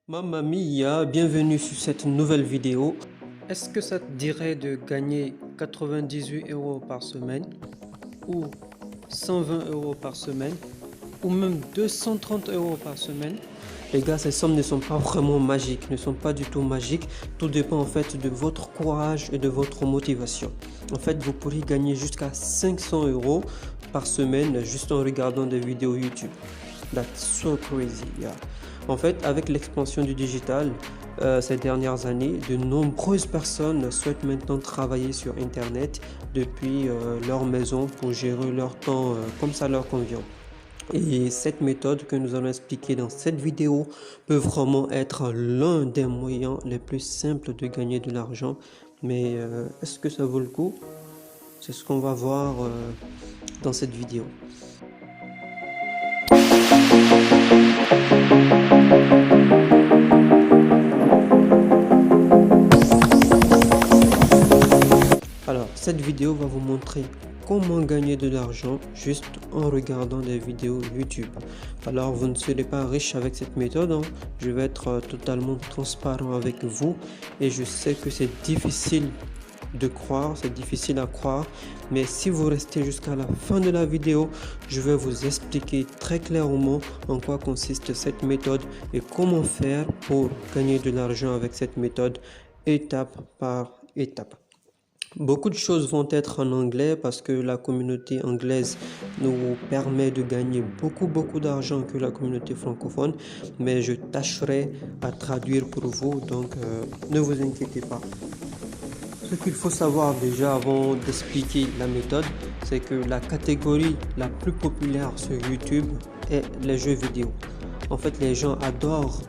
Mamma mia, bienvenue sur cette nouvelle vidéo. Est-ce que ça te dirait de gagner 98 euros par semaine ou 120 euros par semaine ou même 230 euros par semaine? Les gars, ces sommes ne sont pas vraiment magiques, ne sont pas du tout magiques. Tout dépend en fait de votre courage et de votre motivation. En fait, vous pourriez gagner jusqu'à 500 euros par semaine juste en regardant des vidéos YouTube. That's so crazy, yeah. En fait, avec l'expansion du digital ces dernières années, de nombreuses personnes souhaitent maintenant travailler sur Internet depuis leur maison pour gérer leur temps comme ça leur convient. Et cette méthode que nous allons expliquer dans cette vidéo peut vraiment être l'un des moyens les plus simples de gagner de l'argent. Mais est-ce que ça vaut le coup? C'est ce qu'on va voir dans cette vidéo. Alors, cette vidéo va vous montrer comment gagner de l'argent juste en regardant des vidéos YouTube. Alors, vous ne serez pas riche avec cette méthode, hein. Je vais être totalement transparent avec vous et je sais que c'est difficile de croire, c'est difficile à croire, mais si vous restez jusqu'à la fin de la vidéo, je vais vous expliquer très clairement en quoi consiste cette méthode et comment faire pour gagner de l'argent avec cette méthode étape par étape. Beaucoup de choses vont être en anglais parce que la communauté anglaise nous permet de gagner beaucoup d'argent que la communauté francophone, mais je tâcherai à traduire pour vous, donc ne vous inquiétez pas. Ce qu'il faut savoir déjà avant d'expliquer la méthode, c'est que la catégorie la plus populaire sur YouTube est les jeux vidéo. En fait, les gens adorent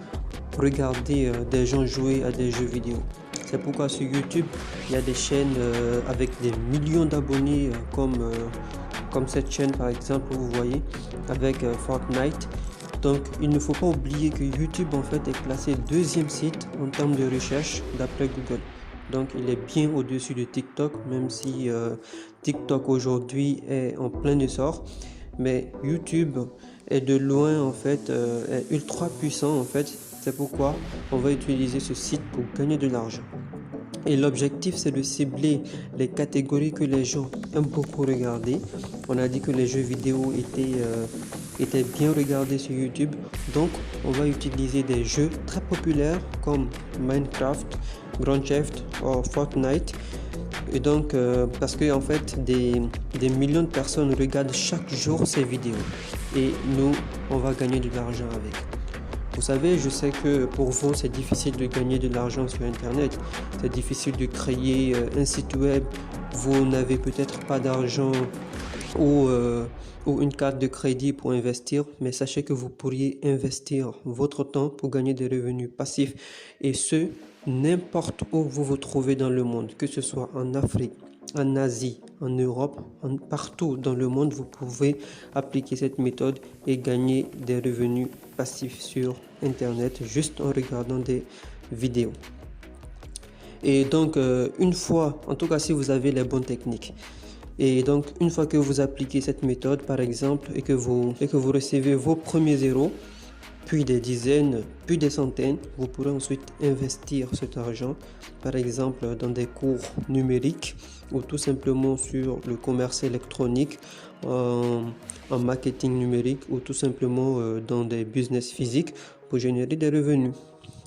regarder des gens jouer à des jeux vidéo. C'est pourquoi sur YouTube, il y a des chaînes avec des millions d'abonnés comme cette chaîne par exemple, vous voyez, avec Fortnite. Donc, il ne faut pas oublier que YouTube en fait est classé deuxième site en termes de recherche d'après Google. Donc, il est bien au-dessus de TikTok, même si TikTok aujourd'hui est en plein essor. Mais YouTube est de loin en fait, est ultra puissant en fait. C'est pourquoi on va utiliser ce site pour gagner de l'argent. Et l'objectif, c'est de cibler les catégories que les gens aiment beaucoup regarder. On a dit que les jeux vidéo étaient bien regardés sur YouTube. Donc, on va utiliser des jeux très populaires comme Minecraft, Grand Theft ou Fortnite. Et donc, parce que en fait, des millions de personnes regardent chaque jour ces vidéos. Et nous, on va gagner de l'argent avec. Vous savez, je sais que pour vous, c'est difficile de gagner de l'argent sur Internet. C'est difficile de créer un site web. Vous n'avez peut-être pas d'argent ou, ou une carte de crédit pour investir, mais sachez que vous pourriez investir votre temps pour gagner des revenus passifs. Et ce, n'importe où vous vous trouvez dans le monde, que ce soit en Afrique, en Asie, en Europe, partout dans le monde, vous pouvez appliquer cette méthode et gagner des revenus passifs sur Internet juste en regardant des vidéos. Et donc, une fois, en tout cas si vous avez les bonnes techniques, et donc une fois que vous appliquez cette méthode par exemple et que vous recevez vos premiers zéros, puis des dizaines, puis des centaines, vous pourrez ensuite investir cet argent, par exemple dans des cours numériques ou tout simplement sur le commerce électronique, en marketing numérique ou tout simplement dans des business physiques pour générer des revenus.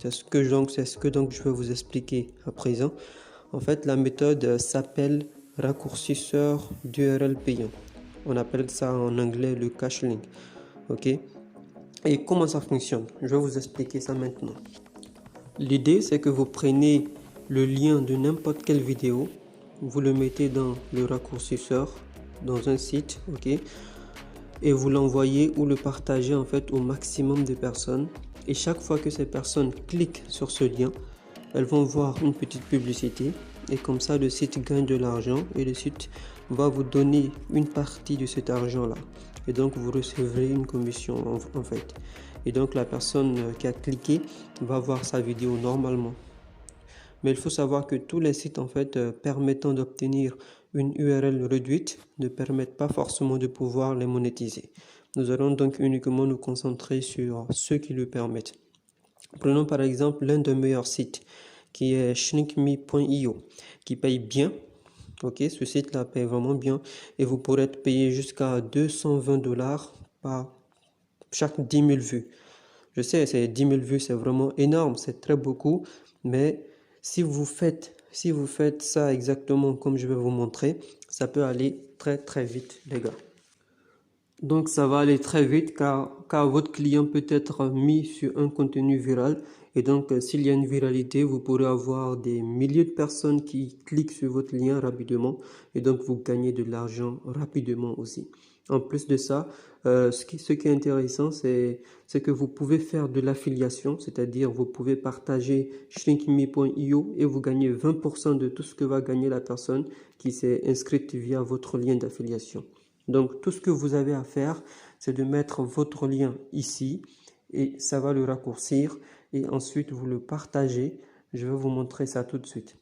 C'est ce que je vais vous expliquer à présent. En fait, la méthode s'appelle raccourcisseur d'URL payant. On appelle ça en anglais le cash link. Ok? Et comment ça fonctionne? Je vais vous expliquer ça maintenant. L'idée, c'est que vous prenez le lien de n'importe quelle vidéo, vous le mettez dans le raccourcisseur, dans un site, ok? Et vous l'envoyez ou le partagez en fait au maximum de personnes. Et chaque fois que ces personnes cliquent sur ce lien, elles vont voir une petite publicité. Et comme ça, le site gagne de l'argent et le site va vous donner une partie de cet argent-là. Et donc, vous recevrez une commission en fait. Et donc, la personne qui a cliqué va voir sa vidéo normalement. Mais il faut savoir que tous les sites en fait permettant d'obtenir une URL réduite ne permettent pas forcément de pouvoir les monétiser. Nous allons donc uniquement nous concentrer sur ceux qui le permettent. Prenons par exemple l'un des meilleurs sites qui est shrinkme.io qui paye bien. Ok, ce site-là paye vraiment bien et vous pourrez être payé jusqu'à 220 dollars par chaque 10 000 vues. Je sais, c'est 10 000 vues, c'est vraiment énorme, c'est très beaucoup, mais si vous faites ça exactement comme je vais vous montrer, ça peut aller très très vite, les gars. Donc ça va aller très vite car votre client peut être mis sur un contenu viral et donc s'il y a une viralité, vous pourrez avoir des milliers de personnes qui cliquent sur votre lien rapidement et donc vous gagnez de l'argent rapidement aussi. En plus de ça, ce qui est intéressant, c'est que vous pouvez faire de l'affiliation, c'est-à-dire vous pouvez partager shrinkme.io et vous gagnez 20% de tout ce que va gagner la personne qui s'est inscrite via votre lien d'affiliation. Donc, tout ce que vous avez à faire, c'est de mettre votre lien ici et ça va le raccourcir et ensuite vous le partagez. Je vais vous montrer ça tout de suite.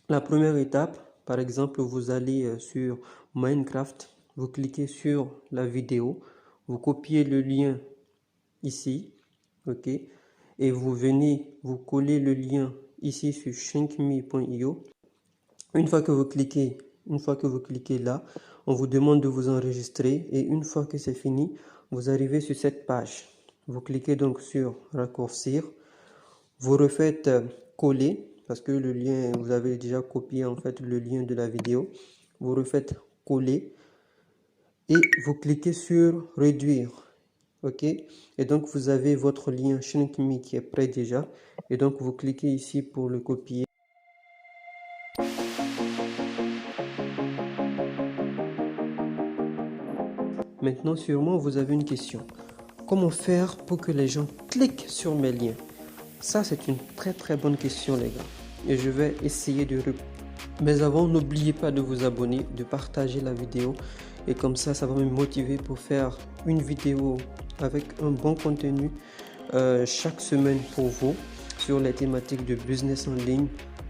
La première étape, par exemple, vous allez sur Minecraft, vous cliquez sur la vidéo, vous copiez le lien ici, ok, et vous venez, vous collez le lien ici sur shrinkme.io. Une fois que vous cliquez là, on vous demande de vous enregistrer et une fois que c'est fini, vous arrivez sur cette page. Vous cliquez donc sur raccourcir. Vous refaites coller parce que le lien, vous avez déjà copié en fait le lien de la vidéo. Vous refaites coller et vous cliquez sur réduire. Ok, et donc vous avez votre lien shrinkme qui est prêt déjà et donc vous cliquez ici pour le copier. Maintenant, sûrement, vous avez une question. Comment faire pour que les gens cliquent sur mes liens? Ça, c'est une très très bonne question, les gars. Et je vais essayer de répondre. Mais avant, n'oubliez pas de vous abonner, de partager la vidéo. Et comme ça va me motiver pour faire une vidéo avec un bon contenu chaque semaine pour vous sur les thématiques de business en ligne,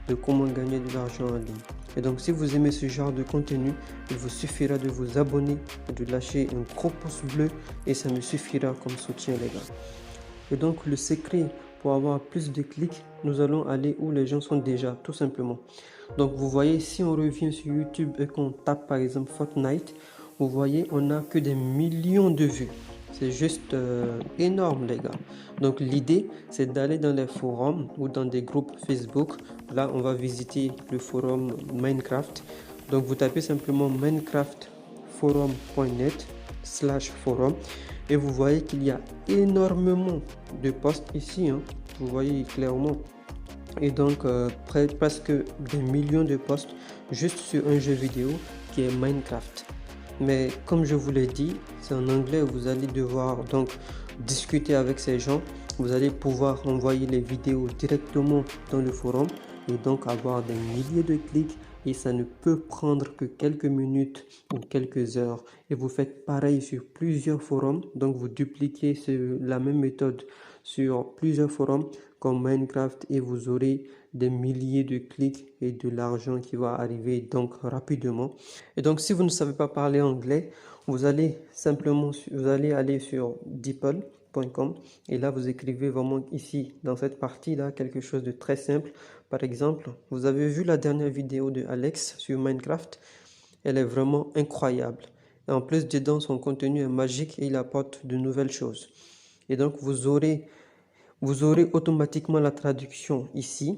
de comment gagner de l'argent en ligne. Et donc si vous aimez ce genre de contenu, il vous suffira de vous abonner et de lâcher un gros pouce bleu et ça me suffira comme soutien, les gars. Et donc le secret pour avoir plus de clics, nous allons aller où les gens sont déjà, tout simplement. Donc vous voyez, si on revient sur YouTube et qu'on tape par exemple Fortnite, vous voyez, on n'a que des millions de vues. C'est juste énorme, les gars. Donc l'idée, c'est d'aller dans les forums ou dans des groupes Facebook. Là, on va visiter le forum Minecraft. Donc vous tapez simplement minecraftforum.net/forum et vous voyez qu'il y a énormément de posts ici, hein. Vous voyez clairement. Et donc presque des millions de posts juste sur un jeu vidéo qui est Minecraft. Mais comme je vous l'ai dit, c'est en anglais, vous allez devoir donc discuter avec ces gens. Vous allez pouvoir envoyer les vidéos directement dans le forum et donc avoir des milliers de clics et ça ne peut prendre que quelques minutes ou quelques heures. Et vous faites pareil sur plusieurs forums, donc vous dupliquez la même méthode sur plusieurs forums comme Minecraft et vous aurez des milliers de clics et de l'argent qui va arriver donc rapidement. Et donc si vous ne savez pas parler anglais, vous allez aller sur DeepL.com et là vous écrivez vraiment ici dans cette partie là quelque chose de très simple. Par exemple, vous avez vu la dernière vidéo de Alex sur Minecraft, elle est vraiment incroyable. Et en plus dedans son contenu est magique et il apporte de nouvelles choses. Et donc vous aurez automatiquement la traduction ici.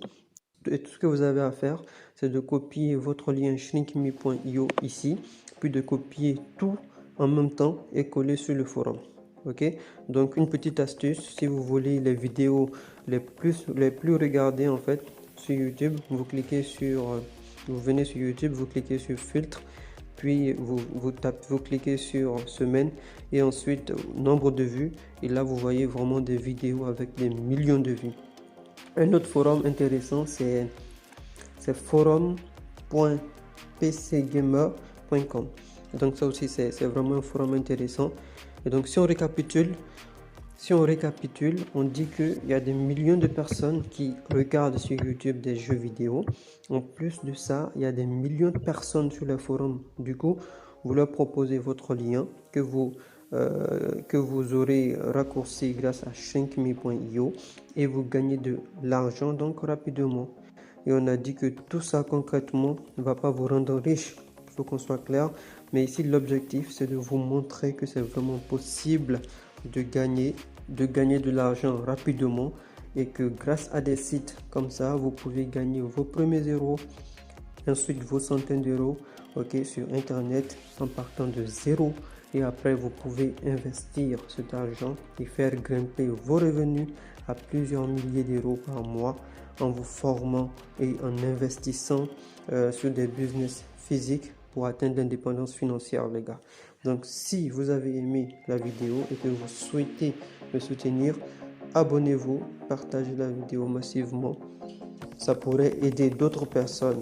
Et tout ce que vous avez à faire, c'est de copier votre lien shrinkme.io ici, puis de copier tout en même temps et coller sur le forum. Ok, donc une petite astuce, si vous voulez les vidéos les plus regardées en fait sur YouTube, vous venez sur YouTube, vous cliquez sur filtre, puis vous cliquez sur semaine et ensuite nombre de vues et là vous voyez vraiment des vidéos avec des millions de vues. Un autre forum intéressant, c'est forum.pcgamer.com. Donc ça aussi, c'est vraiment un forum intéressant. Et donc si on récapitule, on dit qu'il y a des millions de personnes qui regardent sur YouTube des jeux vidéo. En plus de ça, il y a des millions de personnes sur le forum. Du coup, vous leur proposez votre lien que vous que vous aurez raccourci grâce à Shankme.io et vous gagnez de l'argent donc rapidement. Et on a dit que tout ça concrètement ne va pas vous rendre riche, il faut qu'on soit clair. Mais ici l'objectif c'est de vous montrer que c'est vraiment possible de gagner de l'argent rapidement et que grâce à des sites comme ça, vous pouvez gagner vos premiers euros, ensuite vos centaines d'euros, ok, sur internet en partant de zéro. Et après vous pouvez investir cet argent et faire grimper vos revenus à plusieurs milliers d'euros par mois en vous formant et en investissant sur des business physiques pour atteindre l'indépendance financière, les gars. Donc si vous avez aimé la vidéo et que vous souhaitez me soutenir, abonnez-vous, partagez la vidéo massivement, ça pourrait aider d'autres personnes.